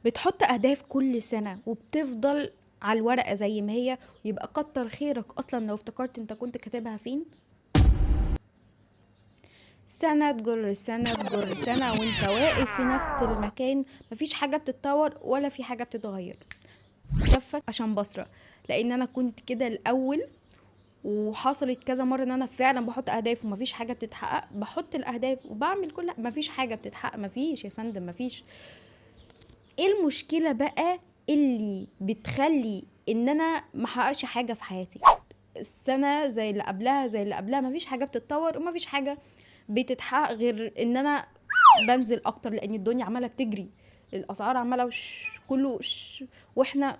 بتحط اهداف كل سنة وبتفضل على الورقة زي ما هي، ويبقى كتر خيرك اصلا لو افتكرت انت كنت كاتبها فين. سنة تجر سنة تجر سنة وانت واقف في نفس المكان، مفيش حاجة بتتطور ولا في حاجة بتتغير. كفك عشان بصرة، لان انا كنت كده الاول، وحصلت كذا مرة ان انا فعلا بحط اهداف ومفيش حاجة بتتحقق. بحط الاهداف وبعمل كل مفيش حاجة بتتحقق، مفيش يا فندم مفيش. ايه المشكلة بقى اللي بتخلي ان انا محققش حاجة في حياتي؟ السنة زي اللي قبلها زي اللي قبلها، مفيش حاجة بتتطور ومفيش حاجة بتتحقق غير ان انا بنزل اكتر، لان الدنيا عمالة بتجري، الاسعار عمالة كله واحنا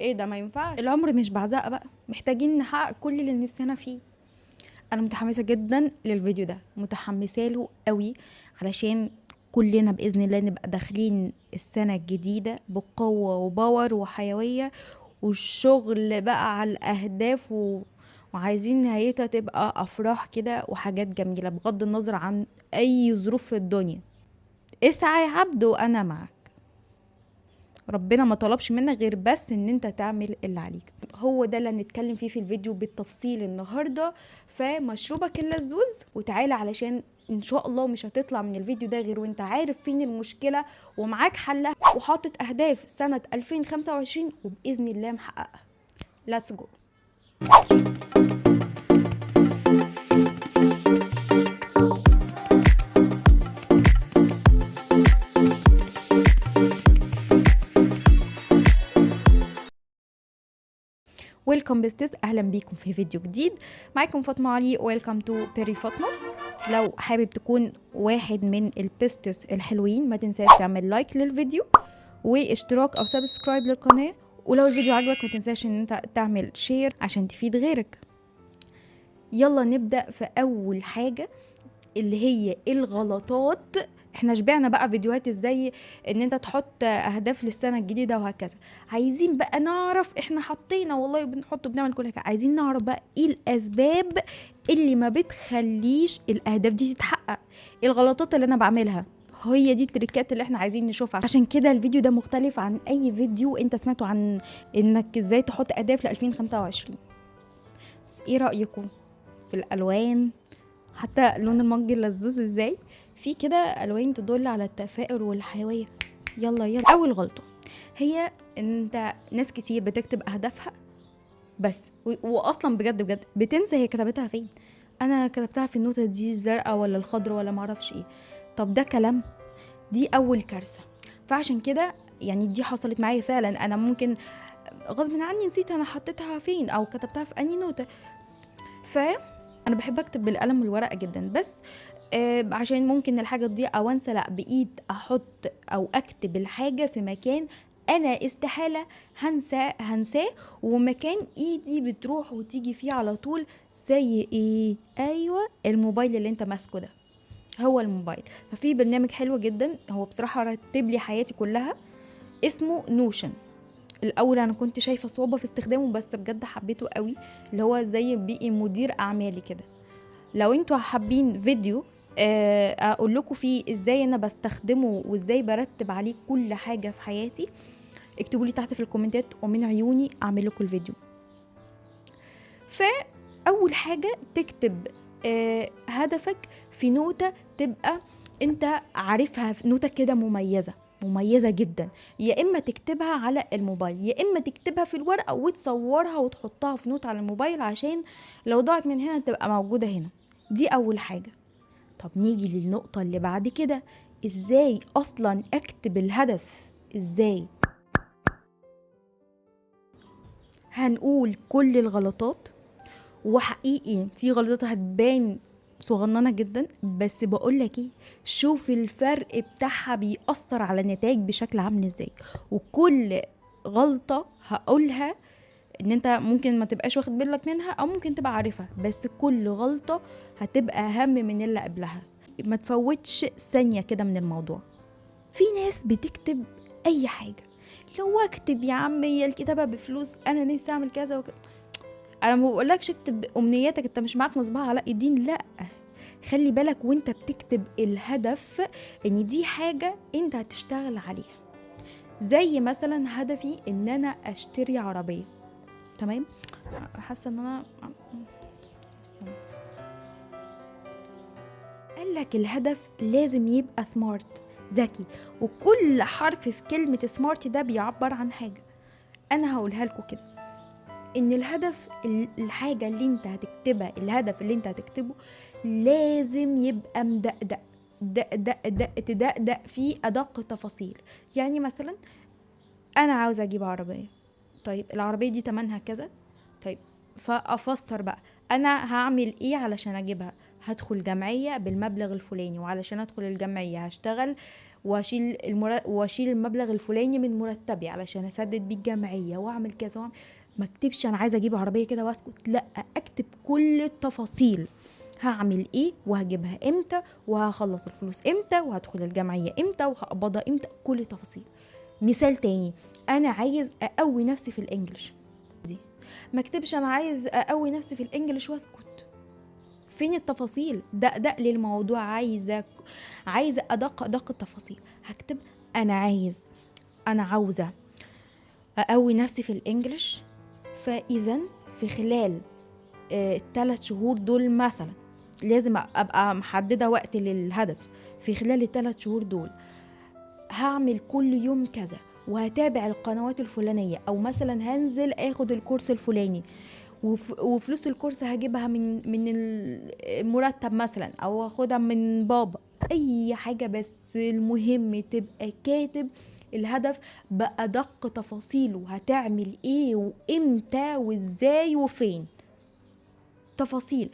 ايه ده؟ ما ينفعش. العمر مش بعزقة بقى، محتاجين نحقق كل اللي نفسنا فيه. انا متحمسة جدا للفيديو ده، متحمسة له قوي، علشان كلنا بإذن الله نبقى داخلين السنة الجديدة بقوة وباور وحيوية، والشغل بقى على الأهداف وعايزين نهايتها تبقى أفراح كده وحاجات جميلة بغض النظر عن أي ظروف في الدنيا. اسعى يا عبد وأنا معك. ربنا ما طلبش منك غير بس ان انت تعمل اللي عليك. هو ده اللي هنتكلم فيه في الفيديو بالتفصيل النهارده. فمشروبك اللزوز وتعالى، علشان ان شاء الله مش هتطلع من الفيديو ده غير وانت عارف فين المشكله ومعاك حلها، وحاطط اهداف سنه 2025 وباذن الله محققها. ليتس جو. ويلكم بيستس، اهلا بيكم في فيديو جديد. معاكم فاطمه علي، ويلكم تو بيري فاطمه. لو حابب تكون واحد من البيستس الحلوين، ما تنساش تعمل لايك للفيديو واشتراك او سبسكرايب للقناه، ولو الفيديو عجبك ما تنساش ان انت تعمل شير عشان تفيد غيرك. يلا نبدا في اول حاجه، اللي هي الغلطات. احنا شبعنا بقى فيديوهات ازاي ان انت تحط اهداف للسنه الجديده وهكذا. عايزين بقى نعرف، احنا حطينا والله بنحط بنعمل كل حاجه، عايزين نعرف بقى ايه الاسباب اللي ما بتخليش الاهداف دي تتحقق، ايه الغلطات اللي انا بعملها. هي دي التريكات اللي احنا عايزين نشوفها. عشان كده الفيديو ده مختلف عن اي فيديو انت سمعته عن انك ازاي تحط اهداف ل 2025. بس ايه رايكم في الالوان؟ حتى لون المج اللزوز ازاي في كده الوان تدل على التفاؤل والحيويه. يلا يلا. اول غلطه هي انت ناس كتير بتكتب اهدافها بس واصلا بجد بجد بتنسى هي كتبتها فين. انا كتبتها في النوتة دي الزرقاء ولا الخضراء ولا معرفش ايه. طب ده كلام، دي اول كارثه. فعشان كده يعني دي حصلت معايا فعلا، انا ممكن غصب عني نسيت انا حطيتها فين او كتبتها في اني نوتة. انا بحب اكتب بالقلم والورقه جدا، بس عشان ممكن الحاجه تضيع او انسى، لا بايد احط او اكتب الحاجه في مكان انا استحاله هنساه، ومكان ايدي بتروح وتيجي فيه على طول. زي ايه؟ ايوه، الموبايل اللي انت ماسكه ده هو الموبايل. ففي برنامج حلو جدا، هو بصراحه رتب لي حياتي كلها، اسمه نوشن. الاول انا كنت شايفه صعوبه في استخدامه، بس بجد حبيته قوي، اللي هو زي بقي مدير اعمالي كده. لو انتوا حابين فيديو اقول لكم فيه ازاي انا بستخدمه وازاي برتب عليه كل حاجه في حياتي، اكتبوا لي تحت في الكومنتات ومن عيوني اعمل لكم الفيديو. فاول حاجه تكتب هدفك في نوتة تبقى انت عارفها، في نوتة كده مميزة جدا. يا اما تكتبها على الموبايل، يا اما تكتبها في الورقة وتصورها وتحطها في نوت على الموبايل، عشان لو ضاعت من هنا تبقى موجودة هنا. دي اول حاجة. طب نيجي للنقطة اللي بعد كده، ازاي اصلا اكتب الهدف؟ ازاي؟ هنقول كل الغلطات، وحقيقي في غلطات هتبان صغننه جدا، بس بقولك ايه، شوف الفرق بتاعها بيأثر على النتائج بشكل عامل ازاي. وكل غلطه هقولها ان انت ممكن ما تبقاش واخد بالك منها او ممكن تبقى عارفها، بس كل غلطه هتبقى اهم من اللي قبلها. ما تفوتش ثانيه كده من الموضوع. في ناس بتكتب اي حاجه، لو اكتب يا عم هي الكتابه بفلوس، انا نفسي اعمل كذا وكذا. انا ما بقولكش اكتب امنياتك، انت مش معاك مصباح علاء الدين، لا. خلي بالك وانت بتكتب الهدف ان دي حاجة انت هتشتغل عليها. زي مثلا هدفي ان انا اشتري عربية، تمام؟ حاسة ان انا قالك الهدف لازم يبقى سمارت، ذكي، وكل حرف في كلمة سمارت ده بيعبر عن حاجة. انا هقولها لكم كده، ان الهدف الحاجة اللي انت هتكتبها، الهدف اللي انت هتكتبه لازم يبقى مدقدق، دق تدقدق فيه ادق تفاصيل. يعني مثلا انا عاوزة اجيب عربية، طيب العربية دي تمنها كذا، طيب فافسر بقى انا هعمل ايه علشان اجيبها. هدخل جمعية بالمبلغ الفلاني، وعلشان ادخل الجمعية هشتغل واشيل المبلغ الفلاني من مرتبي علشان اسدد بيه الجمعية، واعمل كذا ما اكتبش انا عايزه اجيب عربيه كده واسكت، لا، اكتب كل التفاصيل. هعمل ايه وهجيبها امتى وهخلص الفلوس امتى وهدخل الجمعيه امتى وهقبضها امتى، كل التفاصيل. مثال تاني، انا عايز اقوي نفسي في الانجليش دي، ما اكتبش انا عايز اقوي نفسي في الانجليش واسكت. فين التفاصيل؟ دقدق للموضوع، عايزه ادق التفاصيل. هكتب انا عاوزه اقوي نفسي في الانجليش، فاذا في خلال 3 شهور دول مثلا لازم ابقى محدده وقت للهدف. في خلال ال3 شهور دول هعمل كل يوم كذا، وهتابع القنوات الفلانيه، او مثلا هنزل اخد الكورس الفلاني، وفلوس الكورس هجيبها من المرتب مثلا، او هاخدها من بابا، اي حاجه، بس المهم تبقى كاتب الهدف بأدق تفاصيله، هتعمل ايه وامتى وازاي وفين، تفاصيل.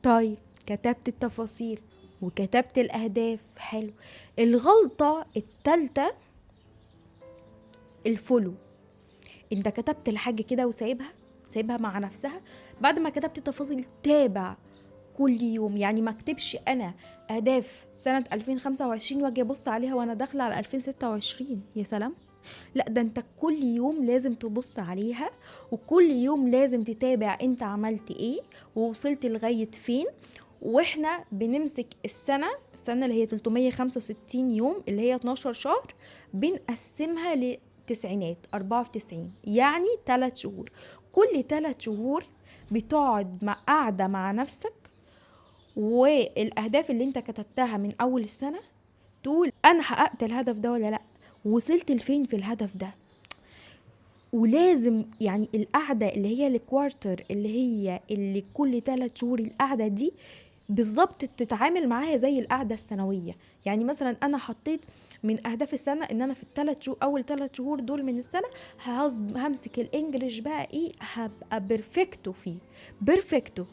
طيب كتبت التفاصيل وكتبت الأهداف، حلو. الغلطة التالتة الفولو. انت كتبت الحاجة كده سايبها مع نفسها. بعد ما كتبت التفاصيل تابع كل يوم. يعني ما اكتبش انا اهداف سنة 2025 واجي ابص عليها وانا داخلة على 2026، يا سلام. لا، ده انت كل يوم لازم تبص عليها، وكل يوم لازم تتابع انت عملت ايه ووصلت لغاية فين. واحنا بنمسك السنة اللي هي 365 يوم، اللي هي 12 شهر، بنقسمها لتسعينات، 94، يعني 3 شهور. كل 3 شهور بتقعد قاعدة مع نفسك، والأهداف اللي انت كتبتها من أول السنة تقول أنا حققت الهدف ده ولا لأ، وصلت لفين في الهدف ده. ولازم يعني القعدة اللي هي الكوارتر، اللي كل 3 شهور، القعدة دي بالظبط تتعامل معاها زي القعدة السنوية. يعني مثلا أنا حطيت من أهداف السنة إن أنا في أول 3 شهور دول من السنة همسك الإنجليش بقى إيه، هبقى بيرفكتو فيه، بيرفكتو.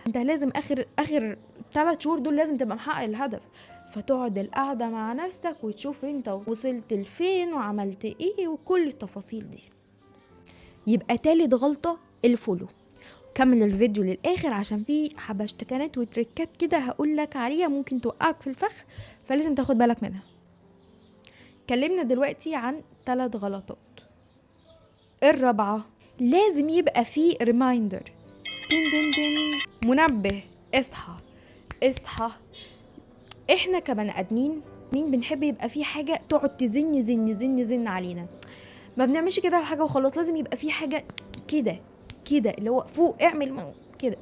أنت لازم آخر 3 شهور دول لازم تبقى محقق الهدف. فتقعد القعدة مع نفسك وتشوف انت وصلت لفين وعملت ايه وكل التفاصيل دي. يبقى تالت غلطة الفولو. كمل الفيديو للآخر عشان فيه حبشتكنات وتريكات كده هقولك عليها ممكن توقعك في الفخ، فلازم تاخد بالك منها. كلمنا دلوقتي عن 3 غلطات. الرابعة، لازم يبقى فيه ريمايندر، منبه، اصحى. احنا كبني ادمين بنحب يبقى فيه حاجة تقعد تزن زن زن زن علينا. ما بنعملش كده حاجة وخلاص، لازم يبقى فيه حاجة كده اللي هو فوق، اعمل كده.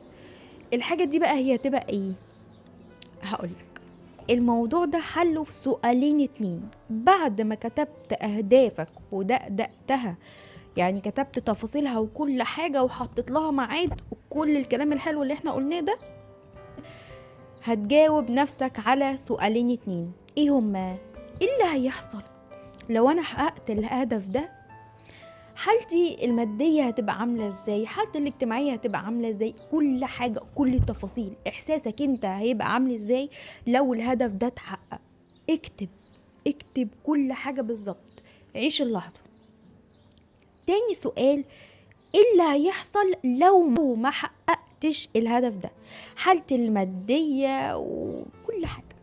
الحاجة دي بقى هي تبقى ايه؟ هقولك. الموضوع ده حله في سؤالين 2. بعد ما كتبت اهدافك ودقدقتها، يعني كتبت تفاصيلها وكل حاجة وحطت لها ميعاد وكل الكلام الحلو اللي احنا قلناه ده، هتجاوب نفسك على سؤالين 2. ايه هما؟ ايه اللي هيحصل لو انا حققت الهدف ده؟ حالتي المادية هتبقى عاملة ازاي؟ حالتي الاجتماعية هتبقى عاملة ازاي؟ كل حاجة، كل التفاصيل. احساسك انت هيبقى عامل ازاي لو الهدف ده اتحقق؟ اكتب كل حاجة بالظبط، عيش اللحظة. تاني سؤال، ايه اللي هيحصل لو ما حققتش الهدف ده؟ حالتي المادية وكل حاجة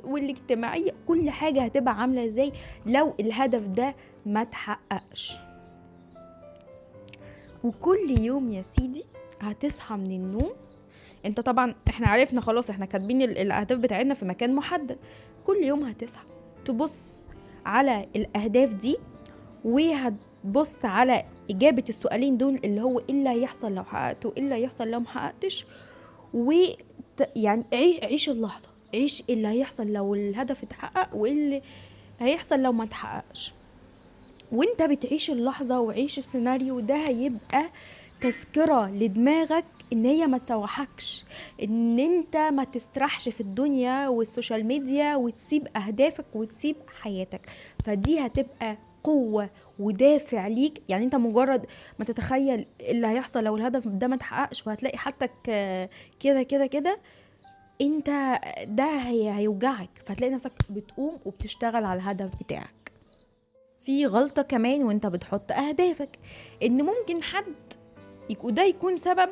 والاجتماعية، كل حاجة هتبقى عاملة ازاي لو الهدف ده ما تحققش؟ وكل يوم يا سيدي هتصحى من النوم، انت طبعا احنا عرفنا خلاص، احنا كاتبين الاهداف بتاعتنا في مكان محدد. كل يوم هتصحى تبص على الاهداف دي وهتبص على اجابة السؤالين دول اللي هو ايه اللي هيحصل لو حققته وايه اللي هيحصل لو محققتش. يعني عيش اللحظة، عيش اللي هيحصل لو الهدف اتحقق وايه اللي هيحصل لو ما اتحققش. وانت بتعيش اللحظة وعيش السيناريو ده هيبقى تذكرة لدماغك ان هي ما تسوحكش، ان انت ما تسرحش في الدنيا والسوشيال ميديا وتسيب اهدافك وتسيب حياتك. فدي هتبقى قوة ودافع ليك. يعني انت مجرد ما تتخيل اللي هيحصل لو الهدف ده ما تحققش وهتلاقي حالتك كده كده كده، انت ده هيوجعك، فهتلاقي نفسك بتقوم وبتشتغل على الهدف بتاعك. في غلطة كمان وانت بتحط اهدافك، ان ممكن حد وده يكون سبب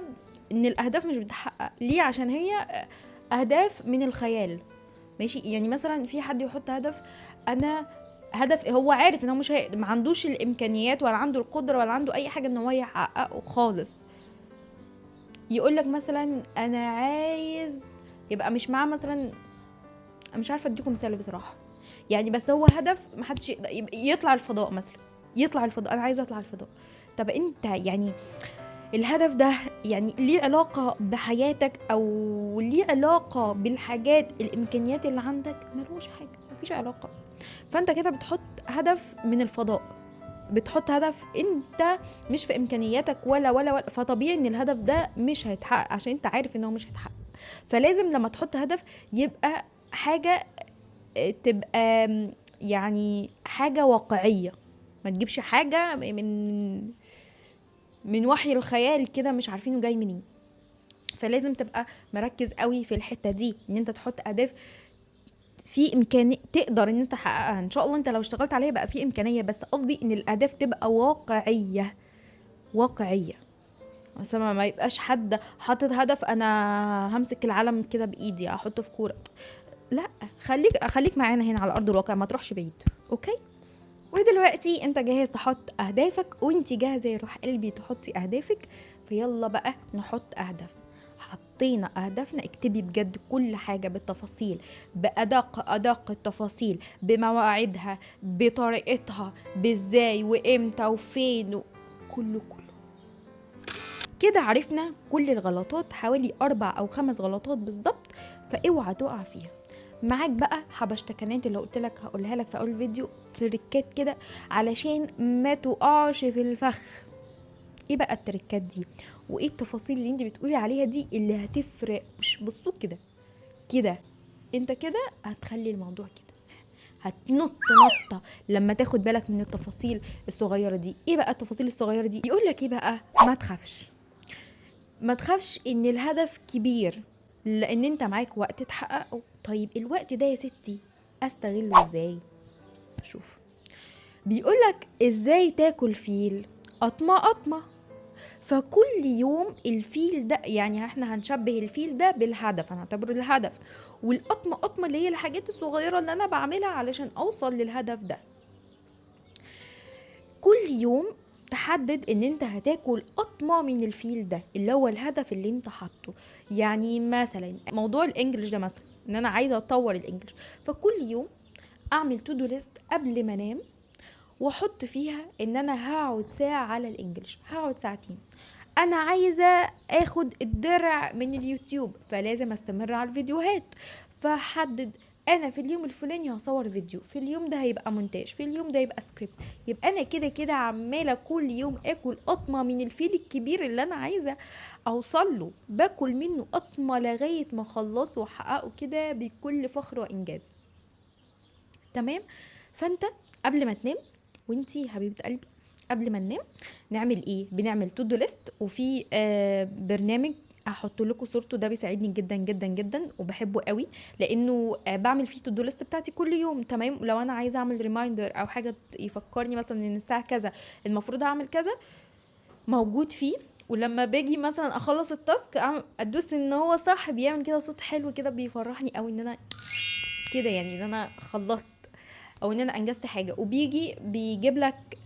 ان الاهداف مش بتحقق. ليه؟ عشان هي اهداف من الخيال. ماشي، يعني مثلا في حد يحط هدف، انا هدف هو عارف ان هو مش ما عندوش الامكانيات ولا عنده القدرة ولا عنده اي حاجة ان هو يحققه خالص. يقولك مثلا انا عايز يبقى مش معاه مثلا، مش عارفة اديكم مثال بصراحة يعني، بس هو هدف محدش يطلع الفضاء مثلا، يطلع الفضاء، انا عايزة اطلع الفضاء. طب انت يعني الهدف ده يعني ليه علاقة بحياتك او ليه علاقة بالحاجات الامكانيات اللي عندك؟ ملوش حاجة، مفيش علاقة. فانت كده بتحط هدف من الفضاء، بتحط هدف انت مش في امكانياتك ولا فطبيعي ان الهدف ده مش هيتحقق عشان انت عارف انه مش هيتحقق. فلازم لما تحط هدف يبقى حاجة تبقى يعني حاجة واقعية، ما تجيبش حاجة من وحي الخيال كده مش عارفينه جاي منين. فلازم تبقى مركز قوي في الحتة دي، ان انت تحط اهداف في امكانية تقدر ان انت تحققها. ان شاء الله انت لو اشتغلت عليها بقى في امكانية، بس قصدي ان الاهداف تبقى واقعية. مثلا ما يبقاش حد حاطط هدف انا همسك العالم كده بايدي احطه في كورة. لا، خليك معانا هنا على ارض الواقع، ما تروحش بعيد. اوكي؟ ودلوقتي انت جاهز تحط اهدافك وانتي جاهزه يا روح قلبي تحطي اهدافك، فيلا بقى نحط اهدافنا. حطينا اهدافنا، اكتبي بجد كل حاجه بالتفاصيل، بادق التفاصيل، بمواعيدها، بطريقتها، بازاي وامتى وفين كله كده. عرفنا كل الغلطات، حوالي 4 أو 5 غلطات بالظبط، فاوعى تقع فيها. معاك بقى حبشتكنات اللي قلت لك هقولها لك في اول فيديو، تريكات كده علشان ما تقعش في الفخ. ايه بقى التريكات دي وايه التفاصيل اللي انت بتقولي عليها دي اللي هتفرق؟ مش بصوا كده انت كده هتخلي الموضوع كده، هتنط نطه لما تاخد بالك من التفاصيل الصغيره دي. ايه بقى التفاصيل الصغيره دي؟ يقول لك ايه بقى؟ ما تخافش ان الهدف كبير لان انت معاك وقت تحققه. طيب الوقت ده يا ستي استغله ازاي؟ شوف، بيقولك ازاي تاكل فيل قطمة. فكل يوم الفيل ده، يعني احنا هنشبه الفيل ده بالهدف، هنعتبره الهدف، والقطمة اللي هي الحاجات الصغيرة اللي انا بعملها علشان اوصل للهدف ده. كل يوم تحدد ان انت هتاكل قطمة من الفيل ده اللي هو الهدف اللي انت حاطه. يعني مثلا موضوع الانجليش ده مثلا، ان انا عايزة اطور الانجليش، فكل يوم اعمل تو دو ليست قبل ما انام واحط فيها ان انا هقعد ساعة على الانجليش، هقعد ساعتين. انا عايزة اخد الدرع من اليوتيوب فلازم استمر على الفيديوهات، فحدد انا في اليوم الفلاني هصور فيديو، في اليوم ده هيبقى مونتاج، في اليوم ده يبقى سكريبت. يبقى انا كده كده عمالة كل يوم اكل قطمة من الفيل الكبير اللي انا عايزة اوصل له، باكل منه قطمة لغاية ما اخلصه واحققه كده بكل فخر وانجاز. تمام؟ فانت قبل ما تنام، وانتي حبيبه قلبي قبل ما ننام نعمل ايه؟ بنعمل تو دو ليست، وفي برنامج هحط لكم صورته، ده بيساعدني جدا جدا جدا وبحبه قوي لانه بعمل فيه تو دو ليست بتاعتي كل يوم. تمام؟ لو انا عايزه اعمل ريمايندر او حاجه يفكرني مثلا ان الساعه كذا المفروض اعمل كذا، موجود فيه. ولما باجي مثلا اخلص التاسك ادوس ان هو صح، بيعمل كده صوت حلو كده بيفرحني قوي ان انا كده، يعني ان انا خلصت او ان انا انجزت حاجه. وبيجي بيجيب لك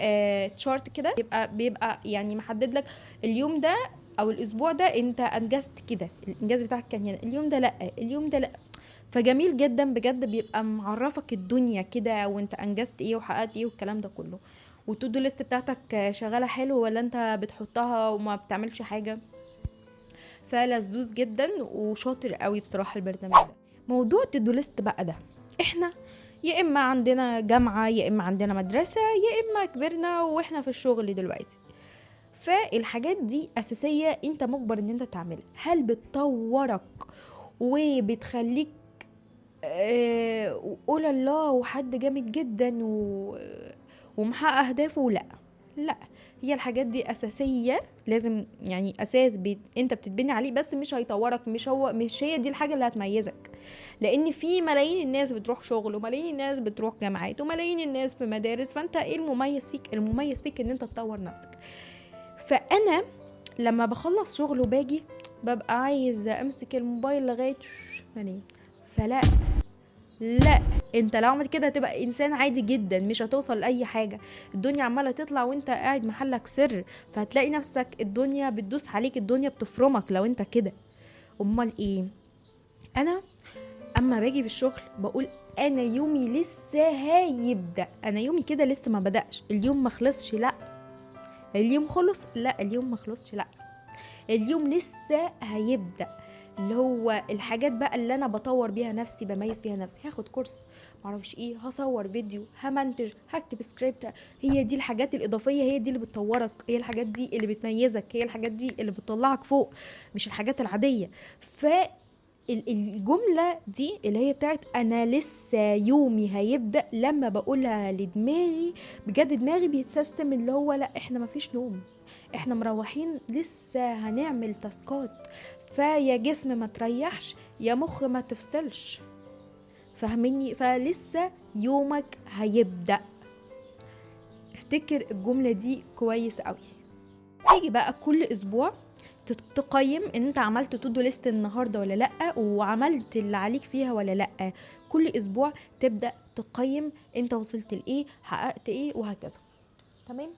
تشارت كده، بيبقى يعني محدد لك اليوم ده او الاسبوع ده انت انجزت كده، الانجاز بتاعك كان هنا، اليوم ده لا، اليوم ده لا. فجميل جدا بجد، بيبقى معرفك الدنيا كده وانت انجزت ايه وحققت ايه والكلام ده كله. والتودو ليست بتاعتك شغاله حلو ولا انت بتحطها وما بتعملش حاجه. فلذوذ جدا وشاطر قوي بصراحه البرنامج ده. موضوع التودو ليست بقى ده، احنا يا اما عندنا جامعه يا اما عندنا مدرسه يا اما كبرنا واحنا في الشغل دلوقتي. فالحاجات دي اساسيه انت مجبر ان انت تعملها. هل بتطورك وبتخليك وقول الله وحد جامد جدا ومحقق اهدافه؟ لا لا، هي الحاجات دي اساسيه، لازم يعني اساس انت بتتبني عليه، بس مش هيطورك، مش هي دي الحاجه اللي هتميزك. لان في ملايين الناس بتروح شغل وملايين الناس بتروح جامعات وملايين الناس في مدارس، فانت ايه المميز فيك؟ المميز فيك ان انت تطور نفسك. فانا لما بخلص شغل وباجي ببقى عايز امسك الموبايل لغايه ما انام. فلا لا، انت لو عملت كده هتبقى انسان عادي جدا، مش هتوصل لاي حاجه. الدنيا عماله تطلع وانت قاعد محلك سر، فهتلاقي نفسك الدنيا بتدوس عليك، الدنيا بتفرمك لو انت كده. امال ايه؟ انا اما باجي بالشغل بقول انا يومي لسه هيبدا، انا يومي كده لسه ما بدأش، اليوم ما خلصش، لا اليوم خلص، لا اليوم ما خلصش، لا اليوم لسه هيبدأ. اللي هو الحاجات بقى اللي انا بطور بيها نفسي، بميز بيها نفسي، هاخد كورس معرفش ايه، هصور فيديو، همنتج، هكتب سكريبت. هي دي الحاجات الاضافيه، هي دي اللي بتطورك، هي الحاجات دي اللي بتميزك، هي الحاجات دي اللي بتطلعك فوق، مش الحاجات العاديه. الجمله دي اللي هي بتاعت انا لسه يومي هيبدا، لما بقولها لدماغي بجد دماغي بيتسيستم اللي هو لا احنا مفيش نوم، احنا مروحين لسه هنعمل تاسكات. فيا جسم ما تريحش، يا مخ ما تفصلش، فاهميني؟ فلسه يومك هيبدأ. افتكر الجملة دي كويس قوي. تيجي بقى كل اسبوع تقيم ان انت عملت تودو ليست النهارده ولا لا، وعملت اللي عليك فيها ولا لا. كل اسبوع تبدأ تقيم انت وصلت لايه، حققت ايه، وهكذا. تمام.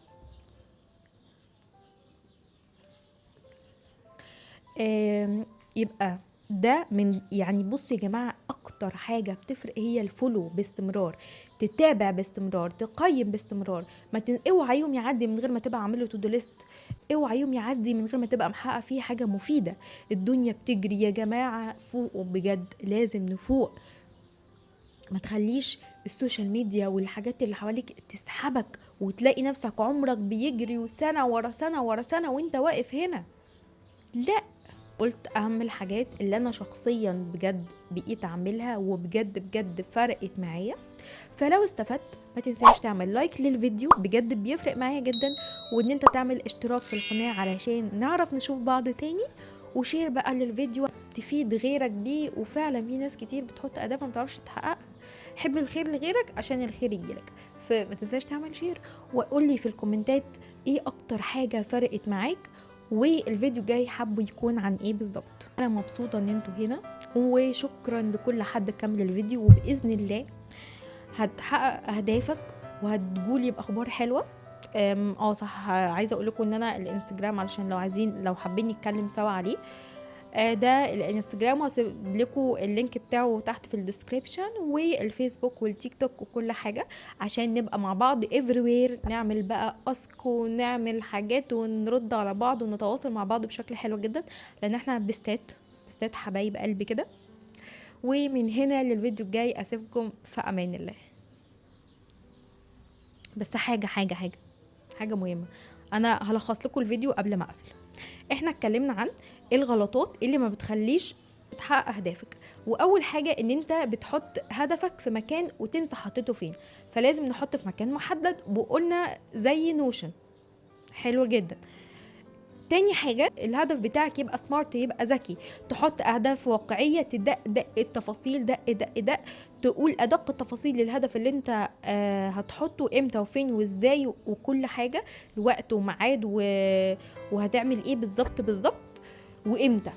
يبقى ده من يعني بصوا يا جماعة، اكتر حاجة بتفرق هي الفولو باستمرار، تتابع باستمرار، تقيم باستمرار. ما اوعى يوم يعدي من غير ما تبقى عامله تو دو ليست، اوعى يوم يعدي من غير ما تبقى محقق فيه حاجة مفيدة. الدنيا بتجري يا جماعة، فوقوا بجد، لازم نفوق. ما تخليش السوشيال ميديا والحاجات اللي حواليك تسحبك وتلاقي نفسك عمرك بيجري وسنة ورا سنة ورا سنة وانت واقف هنا. لا، قلت اهم الحاجات اللي انا شخصيا بجد بقيت اعملها وبجد بجد فرقت معايا. فلو استفدت ما تنساش تعمل لايك للفيديو، بجد بيفرق معايا جدا، وان انت تعمل اشتراك في القناة علشان نعرف نشوف بعض تاني، وشير بقى للفيديو تفيد غيرك بيه. وفعلا في ناس كتير بتحط اداب ما بتعرفش تحققها. حب الخير لغيرك عشان الخير يجيلك. فما تنساش تعمل شير، وقول لي في الكومنتات ايه اكتر حاجة فرقت معاك، والفيديو جاي حابه يكون عن ايه بالظبط. انا مبسوطه ان انتوا هنا، وشكرا لكل حد كمل الفيديو، وباذن الله هتحقق اهدافك وهتقولي باخبار حلوه. صح، عايزه اقول لكم ان انا الانستجرام علشان لو حابين نتكلم سوا عليه. ده الانستجرام، وهسيب لكم اللينك بتاعه تحت في الديسكريبشن، والفيسبوك والتيك توك وكل حاجه، عشان نبقى مع بعض everywhere، نعمل بقى اسك ونعمل حاجات ونرد على بعض ونتواصل مع بعض بشكل حلو جدا، لان احنا بستات حبايب قلبي كده. ومن هنا للفيديو الجاي اسيبكم في امان الله. بس حاجه مهمه، انا هلخص لكم الفيديو قبل ما اقفل. احنا اتكلمنا عن الغلطات اللي ما بتخليش تحقق اهدافك. واول حاجه ان انت بتحط هدفك في مكان وتنسى حطيته فين، فلازم نحط في مكان محدد، وقلنا زي نوشن. حلو جدا. تاني حاجة الهدف بتاعك يبقى سمارت، يبقى ذكي، تحط أهداف واقعية، تدق التفاصيل، دق تقول أدق التفاصيل للهدف اللي انت هتحطه امتى وفين وازاي وكل حاجة، الوقت وميعاد وهتعمل ايه بالظبط وامتى.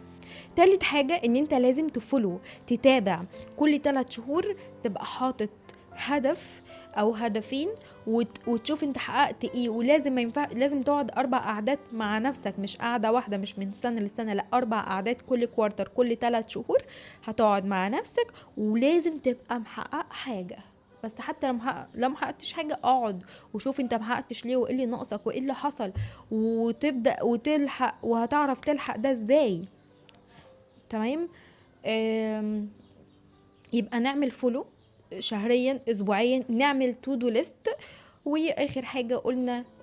تالت حاجة ان انت لازم تفولو، تتابع كل 3 شهور، تبقى حاطط هدف او هدفين وتشوف انت حققت ايه. ولازم ما ينفع، لازم تقعد 4 قعدات مع نفسك، مش قعدة واحدة، مش من سنة لسنة، لا 4 قعدات كل كوارتر، كل 3 شهور هتقعد مع نفسك، ولازم تبقى محقق حاجة. بس حتى لو محققتش حاجة، اقعد وشوف انت محققتش ليه، وايه اللي ناقصك، وايه اللي حصل، وتبدأ وتلحق، وهتعرف تلحق ده ازاي. تمام. يبقى نعمل فولو شهريا، اسبوعيا، نعمل تو دو ليست. واخر حاجه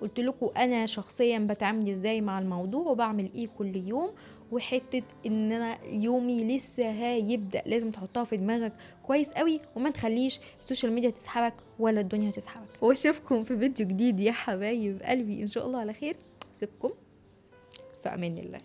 قلت لكم انا شخصيا بتعامل ازاي مع الموضوع وبعمل ايه كل يوم. وحته ان انا يومي لسه هيبدا، لازم تحطها في دماغك كويس قوي، وما تخليش السوشيال ميديا تسحبك ولا الدنيا تسحبك. واشوفكم في فيديو جديد يا حبايب قلبي ان شاء الله على خير. سيبكم في امان الله.